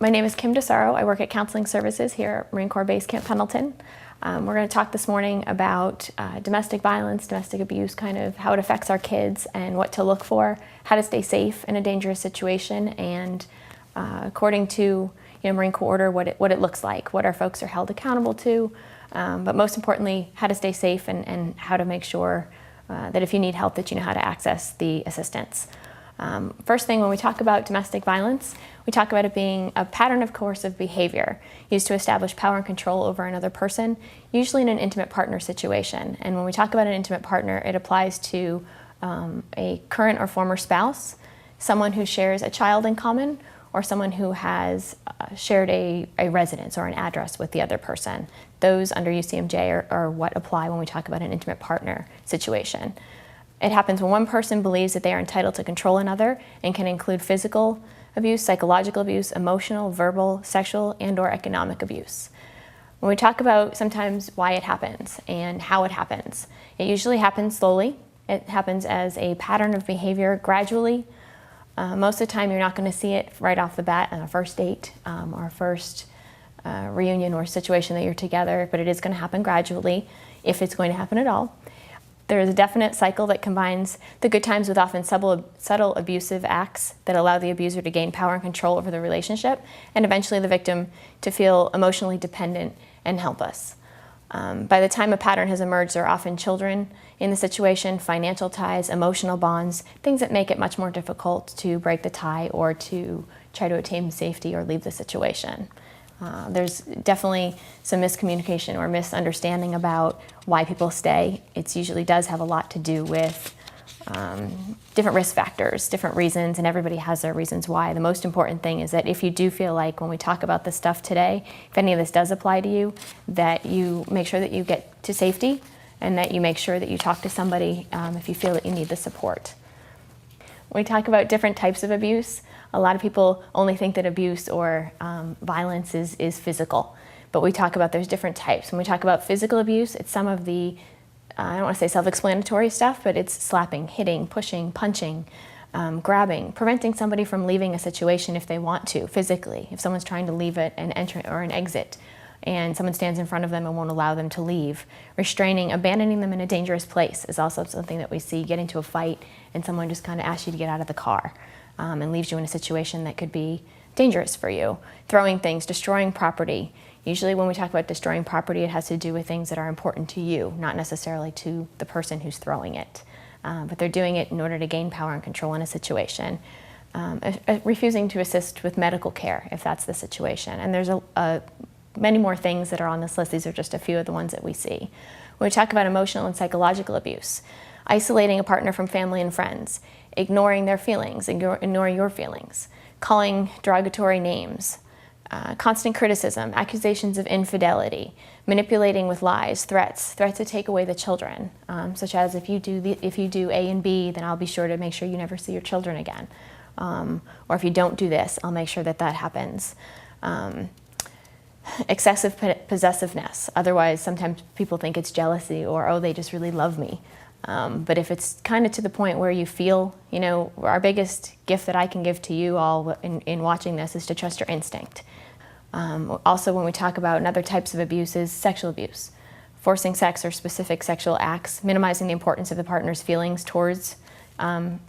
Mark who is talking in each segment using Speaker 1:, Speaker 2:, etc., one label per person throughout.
Speaker 1: My name is Kim DeSaro. I work at Counseling Services here at Marine Corps Base Camp Pendleton. We're going to talk this morning about domestic violence, domestic abuse, kind of how it affects our kids and what to look for, how to stay safe in a dangerous situation, and according to Marine Corps order, what it looks like, what our folks are held accountable to, but most importantly, how to stay safe and how to make sure that if you need help that you know how to access the assistance. First thing, when we talk about domestic violence, we talk about it being a pattern of coercive behavior used to establish power and control over another person, usually in an intimate partner situation. And when we talk about an intimate partner, it applies to a current or former spouse, someone who shares a child in common, or someone who has shared a residence or an address with the other person. Those under UCMJ are what apply when we talk about an intimate partner situation. It happens when one person believes that they are entitled to control another and can include physical abuse, psychological abuse, emotional, verbal, sexual, and/or economic abuse. When we talk about sometimes why it happens and how it happens, it usually happens slowly. It happens as a pattern of behavior gradually. Most of the time you're not going to see it right off the bat on a first date or first reunion or situation that you're together, but it is going to happen gradually if it's going to happen at all. There is a definite cycle that combines the good times with often subtle abusive acts that allow the abuser to gain power and control over the relationship, and eventually the victim to feel emotionally dependent and helpless. By the time a pattern has emerged, there are often children in the situation, financial ties, emotional bonds, things that make it much more difficult to break the tie or to try to attain safety or leave the situation. There's definitely some miscommunication or misunderstanding about why people stay. It usually does have a lot to do with different risk factors, different reasons, and everybody has their reasons why. The most important thing is that if you do feel like when we talk about this stuff today, if any of this does apply to you, that you make sure that you get to safety and that you make sure that you talk to somebody if you feel that you need the support. When we talk about different types of abuse, a lot of people only think that abuse or violence is physical, but we talk about there's different types. When we talk about physical abuse, it's some of the, I don't want to say self-explanatory stuff, but it's slapping, hitting, pushing, punching, grabbing, preventing somebody from leaving a situation if they want to, physically. If someone's trying to leave an entrance or an exit, and someone stands in front of them and won't allow them to leave. Restraining, abandoning them in a dangerous place is also something that we see. Get into a fight and someone just kind of asks you to get out of the car and leaves you in a situation that could be dangerous for you. Throwing things, destroying property. Usually when we talk about destroying property, it has to do with things that are important to you, not necessarily to the person who's throwing it. But they're doing it in order to gain power and control in a situation. Refusing to assist with medical care if that's the situation. And there's many more things that are on this list. These are just a few of the ones that we see. When we talk about emotional and psychological abuse, isolating a partner from family and friends, ignoring their feelings, ignoring your feelings, calling derogatory names, constant criticism, accusations of infidelity, manipulating with lies, threats to take away the children, such as if you do A and B, then I'll be sure to make sure you never see your children again. Or if you don't do this, I'll make sure that happens. Excessive possessiveness. Otherwise, sometimes people think it's jealousy or, oh, they just really love me. But if it's kind of to the point where you feel, our biggest gift that I can give to you all in watching this is to trust your instinct. Also, when we talk about other types of abuse is sexual abuse. Forcing sex or specific sexual acts, minimizing the importance of the partner's feelings towards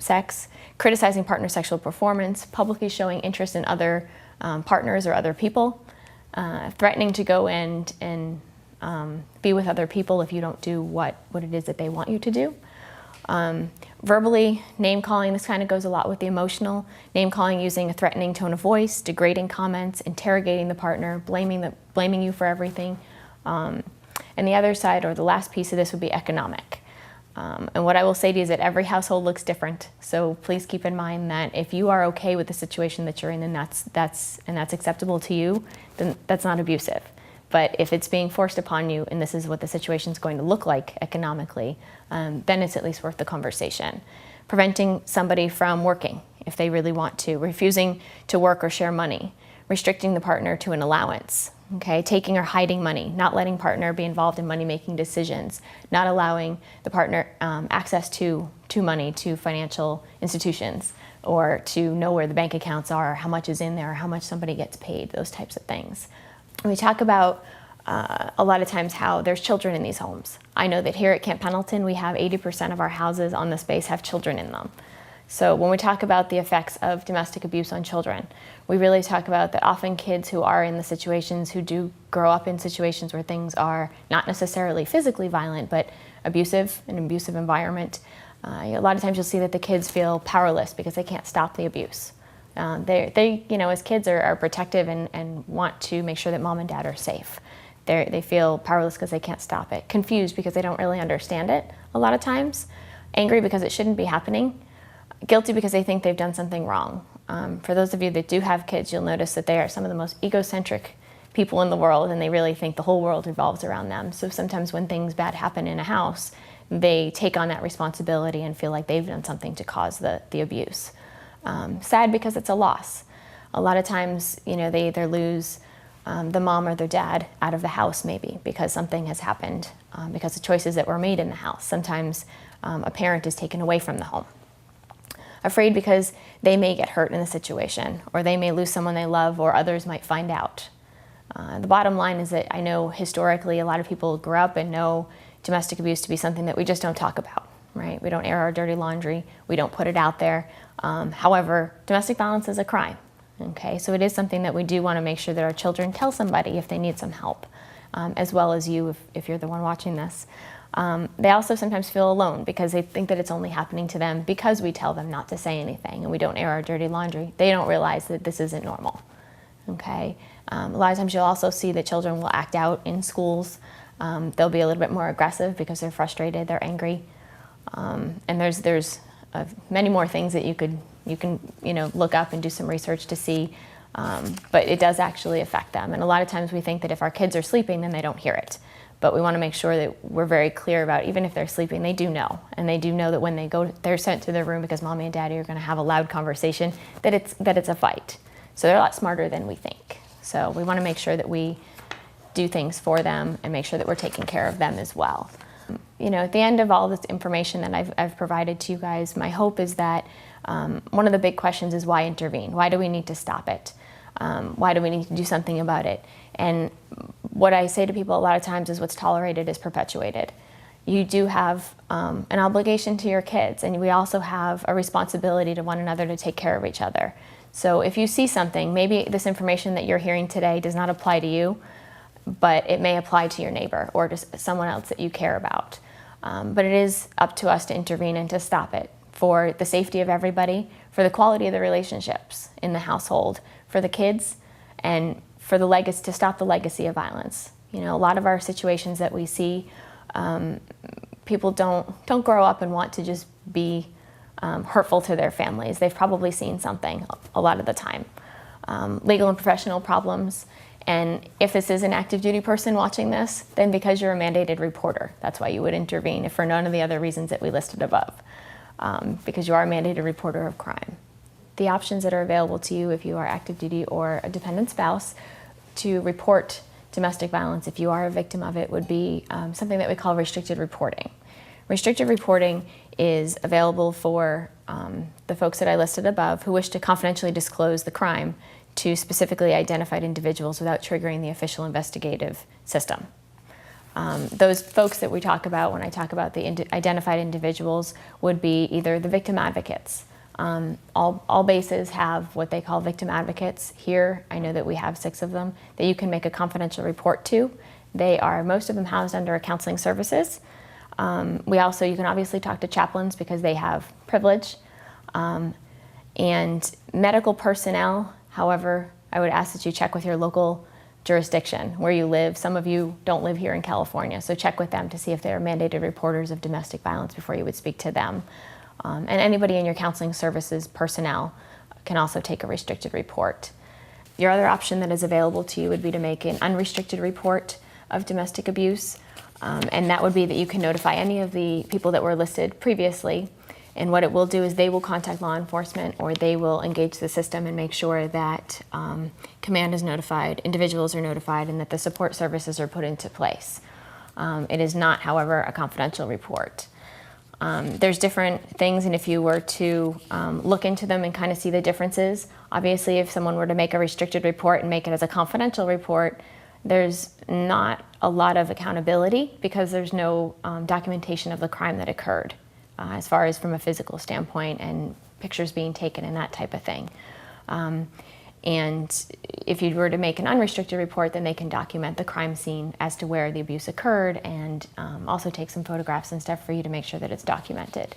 Speaker 1: sex, criticizing partner sexual performance, publicly showing interest in other partners or other people, threatening to go and be with other people if you don't do what it is that they want you to do. Verbally, name-calling, this kind of goes a lot with the emotional. Name-calling using a threatening tone of voice, degrading comments, interrogating the partner, blaming you for everything. And the other side, or the last piece of this, would be economic. And what I will say to you is that every household looks different. So please keep in mind that if you are okay with the situation that you're in and that's acceptable to you, then that's not abusive. But if it's being forced upon you and this is what the situation is going to look like economically, then it's at least worth the conversation. Preventing somebody from working if they really want to, refusing to work or share money, restricting the partner to an allowance, okay? Taking or hiding money, not letting partner be involved in money-making decisions, not allowing the partner access to money, to financial institutions, or to know where the bank accounts are, or how much is in there, or how much somebody gets paid, those types of things. We talk about a lot of times how there's children in these homes. I know that here at Camp Pendleton, we have 80% of our houses on the space have children in them. So when we talk about the effects of domestic abuse on children, we really talk about that often kids who are in the situations, who do grow up in situations where things are not necessarily physically violent, but abusive, an abusive environment, a lot of times you'll see that the kids feel powerless because they can't stop the abuse. They as kids are protective and want to make sure that mom and dad are safe. They feel powerless because they can't stop it, confused because they don't really understand it a lot of times, angry because it shouldn't be happening, guilty because they think they've done something wrong. For those of you that do have kids, you'll notice that they are some of the most egocentric people in the world, and they really think the whole world revolves around them. So sometimes when things bad happen in a house, they take on that responsibility and feel like they've done something to cause the abuse. Sad because it's a loss. A lot of times, they either lose the mom or their dad out of the house maybe because something has happened, because of choices that were made in the house. Sometimes a parent is taken away from the home. Afraid because they may get hurt in the situation, or they may lose someone they love, or others might find out. The bottom line is that I know historically a lot of people grew up and know domestic abuse to be something that we just don't talk about, right? We don't air our dirty laundry. We don't put it out there. However, domestic violence is a crime, okay? So it is something that we do want to make sure that our children tell somebody if they need some help, as well as you if you're the one watching this. They also sometimes feel alone because they think that it's only happening to them because we tell them not to say anything and we don't air our dirty laundry. They don't realize that this isn't normal, okay? A lot of times you'll also see that children will act out in schools. They'll be a little bit more aggressive because they're frustrated, they're angry. And there's many more things that you can look up and do some research to see, but it does actually affect them. And a lot of times we think that if our kids are sleeping, then they don't hear it. But we want to make sure that we're very clear about, even if they're sleeping, they do know. And they do know that when they're sent to their room because mommy and daddy are going to have a loud conversation, that it's a fight. So they're a lot smarter than we think. So we want to make sure that we do things for them and make sure that we're taking care of them as well. At the end of all this information that I've provided to you guys, my hope is that one of the big questions is why intervene? Why do we need to stop it? Why do we need to do something about it? And what I say to people a lot of times is what's tolerated is perpetuated. You do have an obligation to your kids, and we also have a responsibility to one another to take care of each other. So if you see something, maybe this information that you're hearing today does not apply to you, but it may apply to your neighbor or to someone else that you care about. But it is up to us to intervene and to stop it for the safety of everybody, for the quality of the relationships in the household, for the kids, and for the legacy, to stop the legacy of violence. A lot of our situations that we see, people don't grow up and want to just be hurtful to their families. They've probably seen something a lot of the time. Legal and professional problems. And if this is an active duty person watching this, then because you're a mandated reporter, that's why you would intervene, if for none of the other reasons that we listed above, because you are a mandated reporter of crime. The options that are available to you if you are active duty or a dependent spouse to report domestic violence if you are a victim of it would be something that we call restricted reporting. Restricted reporting is available for the folks that I listed above who wish to confidentially disclose the crime to specifically identified individuals without triggering the official investigative system. Those folks that we talk about when I talk about the identified individuals would be either the victim advocates. All bases have what they call victim advocates. Here, I know that we have 6 of them that you can make a confidential report to. Most of them housed under counseling services. You can obviously talk to chaplains because they have privilege. And medical personnel, however, I would ask that you check with your local jurisdiction where you live. Some of you don't live here in California, so check with them to see if they are mandated reporters of domestic violence before you would speak to them. And anybody in your counseling services personnel can also take a restricted report. Your other option that is available to you would be to make an unrestricted report of domestic abuse, and that would be that you can notify any of the people that were listed previously. And what it will do is they will contact law enforcement, or they will engage the system and make sure that command is notified, individuals are notified, and that the support services are put into place. It is not, however, a confidential report. There's different things, and if you were to look into them and kind of see the differences, obviously if someone were to make a restricted report and make it as a confidential report, there's not a lot of accountability because there's no documentation of the crime that occurred, as far as from a physical standpoint and pictures being taken and that type of thing. And if you were to make an unrestricted report, then they can document the crime scene as to where the abuse occurred and also take some photographs and stuff for you to make sure that it's documented.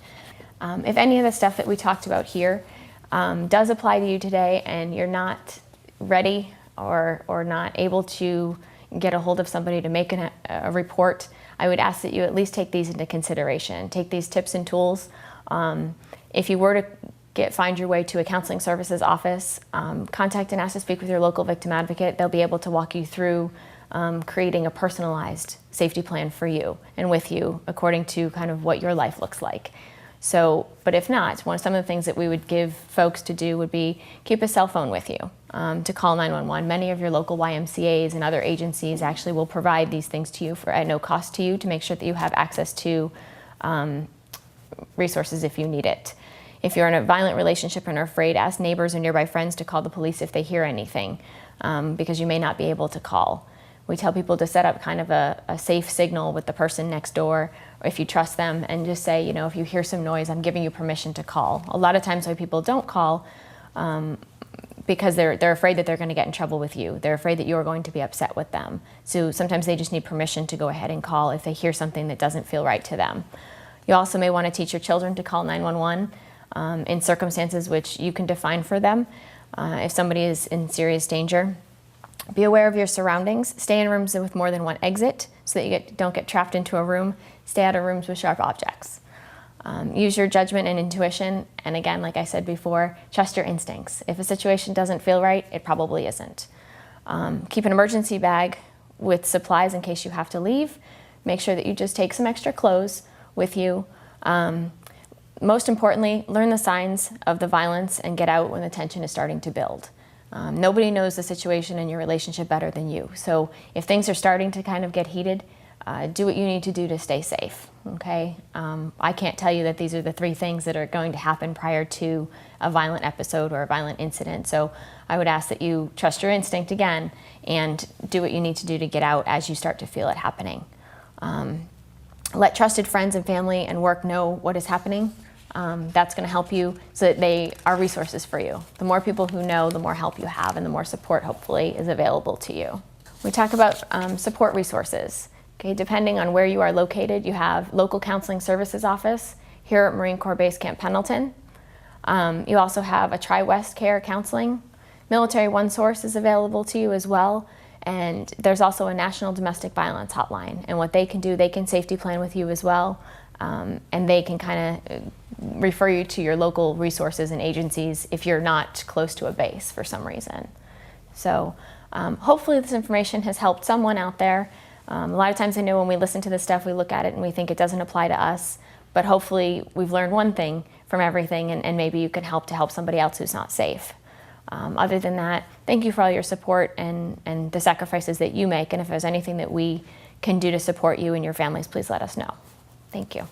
Speaker 1: If any of the stuff that we talked about here does apply to you today and you're not ready or not able to get a hold of somebody to make a report, I would ask that you at least take these into consideration. Take these tips and tools. If you were to find your way to a counseling services office, contact and ask to speak with your local victim advocate. They'll be able to walk you through creating a personalized safety plan for you and with you according to kind of what your life looks like. So, but if not, some of the things that we would give folks to do would be keep a cell phone with you to call 911. Many of your local YMCAs and other agencies actually will provide these things to you at no cost to you to make sure that you have access to resources if you need it. If you're in a violent relationship and are afraid, ask neighbors or nearby friends to call the police if they hear anything, because you may not be able to call. We tell people to set up kind of a safe signal with the person next door, or if you trust them, and just say, you know, if you hear some noise, I'm giving you permission to call. A lot of times why people don't call, because they're afraid that they're going to get in trouble with you. They're afraid that you're going to be upset with them. So sometimes they just need permission to go ahead and call if they hear something that doesn't feel right to them. You also may want to teach your children to call 911. In circumstances which you can define for them. If somebody is in serious danger, be aware of your surroundings. Stay in rooms with more than one exit so that you don't get trapped into a room. Stay out of rooms with sharp objects. Use your judgment and intuition. And again, like I said before, trust your instincts. If a situation doesn't feel right, it probably isn't. Keep an emergency bag with supplies in case you have to leave. Make sure that you just take some extra clothes with you. Most importantly, learn the signs of the violence and get out when the tension is starting to build. Nobody knows the situation in your relationship better than you. So if things are starting to kind of get heated, do what you need to do to stay safe, okay? I can't tell you that these are the 3 things that are going to happen prior to a violent episode or a violent incident. So I would ask that you trust your instinct again and do what you need to do to get out as you start to feel it happening. Let trusted friends and family and work know what is happening. That's going to help you so that they are resources for you. The more people who know, the more help you have and the more support hopefully is available to you. We talk about support resources. Okay, depending on where you are located, you have local counseling services office here at Marine Corps Base Camp Pendleton. You also have a Tri-West Care Counseling. Military One Source is available to you as well. And there's also a National Domestic Violence Hotline. And what they can do, they can safety plan with you as well. And they can kind of refer you to your local resources and agencies if you're not close to a base for some reason. So hopefully this information has helped someone out there. A lot of times I know when we listen to this stuff, we look at it and we think it doesn't apply to us, but hopefully we've learned one thing from everything and maybe you can help somebody else who's not safe. Other than that, thank you for all your support and the sacrifices that you make, and if there's anything that we can do to support you and your families, please let us know. Thank you.